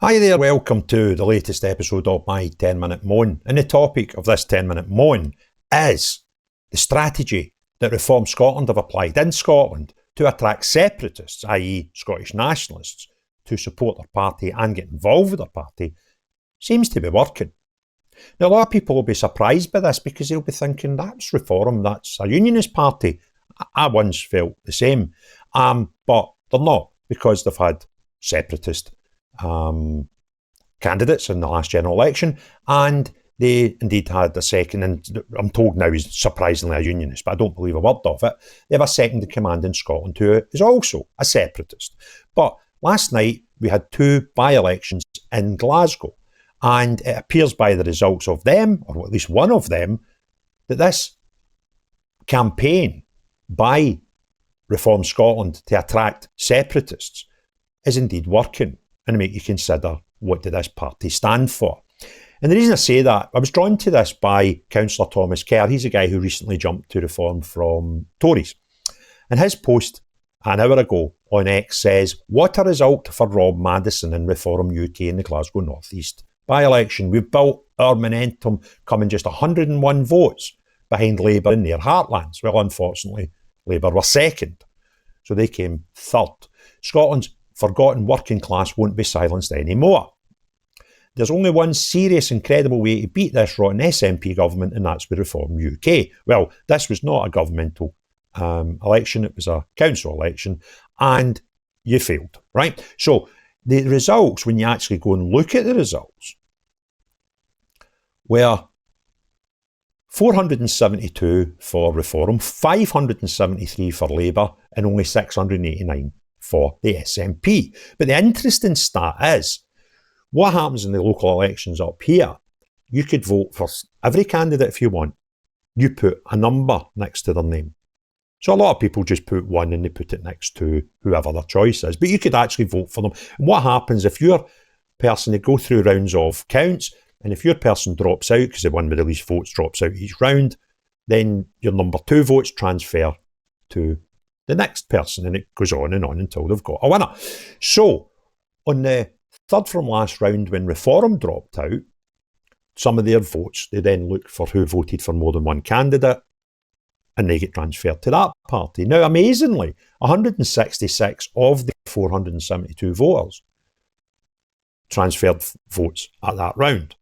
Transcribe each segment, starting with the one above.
Hi there, welcome to the latest episode of my 10-minute moan. And the topic of this 10-minute moan is the strategy that Reform Scotland have applied in Scotland to attract separatists, i.e. Scottish nationalists, to support their party and get involved with their party seems to be working. Now, a lot of people will be surprised by this because they'll be thinking, that's Reform, that's a unionist party. I once felt the same, but they're not, because they've had separatist candidates in the last general election, and they indeed had a second, and I'm told now he's surprisingly a unionist, but I don't believe a word of it. They have a second in command in Scotland who is also a separatist. But last night we had two by-elections in Glasgow, and it appears by the results of them, or at least one of them, that this campaign by Reform Scotland to attract separatists is indeed working, and make you consider, what did this party stand for? And the reason I say that, I was drawn to this by Councillor Thomas Kerr. He's a guy who recently jumped to Reform from Tories. And his post an hour ago on X says, "What a result for Rob Madison in Reform UK in the Glasgow North East by-election. We've built our momentum, coming just 101 votes behind Labour in their heartlands." Well, unfortunately, Labour were second, so they came third. Scotland's forgotten working class won't be silenced anymore. There's only one serious and credible way to beat this rotten SNP government, and that's with Reform UK. Well, this was not a governmental election, it was a council election, and you failed, right? So the results, when you actually go and look at the results, were 472 for Reform, 573 for Labour, and only 689 for the SNP. But the interesting stat is, what happens in the local elections up here? You could vote for every candidate if you want. You put a number next to their name. So a lot of people just put one and they put it next to whoever their choice is. But you could actually vote for them. And what happens if your person, they go through rounds of counts, and if your person drops out, because the one with the least votes drops out each round, then your number two votes transfer to the next person, and it goes on until they've got a winner. So, on the third from last round, when Reform dropped out, some of their votes, they then look for who voted for more than one candidate, and they get transferred to that party. Now, amazingly, 166 of the 472 voters transferred votes at that round.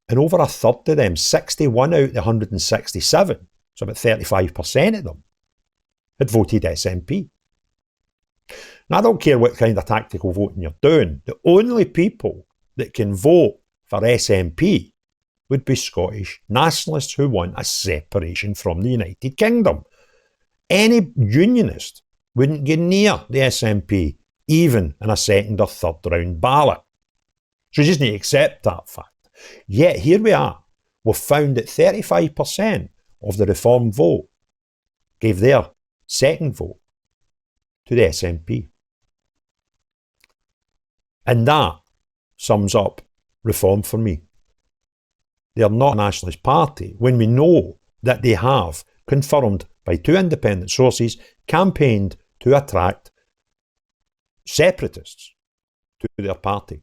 And over a third of them, 61 out of the 167, so about 35% of them, had voted SNP. Now, I don't care what kind of tactical voting you're doing. The only people that can vote for SNP would be Scottish nationalists who want a separation from the United Kingdom. Any unionist wouldn't get near the SNP, even in a second or third round ballot. So you just need to accept that fact. Yet here we are. We've found that 35% of the Reform vote gave their second vote to the SNP. And that sums up Reform for me. They are not a nationalist party when we know that they have, confirmed by two independent sources, campaigned to attract separatists to their party.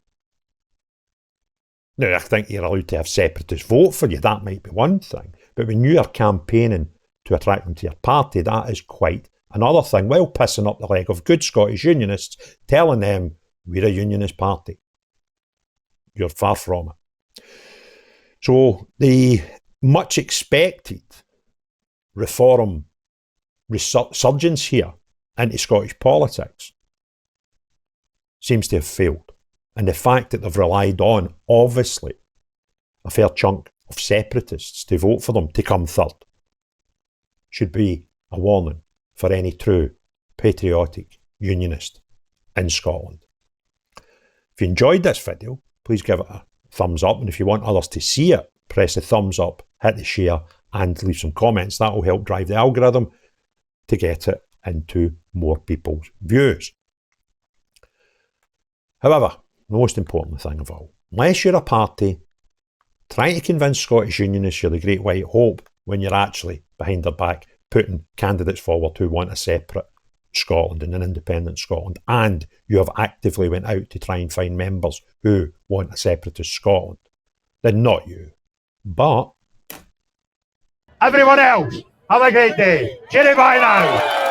Now, I think you're allowed to have separatists vote for you, that might be one thing, but when you are campaigning to attract them to your party, that is quite another thing, while pissing up the leg of good Scottish unionists, telling them, we're a unionist party. You're far from it. So the much expected Reform resurgence here into Scottish politics seems to have failed. And the fact that they've relied on, obviously, a fair chunk of separatists to vote for them to come third should be a warning for any true patriotic unionist in Scotland. If you enjoyed this video, please give it a thumbs up, and if you want others to see it, press the thumbs up, hit the share, and leave some comments. That will help drive the algorithm to get it into more people's views. However, the most important thing of all, unless you're a party trying to convince Scottish unionists you're the great white hope when you're actually behind their back putting candidates forward who want a separate Scotland and an independent Scotland, and you have actively went out to try and find members who want a separatist Scotland, then not you. But everyone else, have a great day. Cheerio, bye now.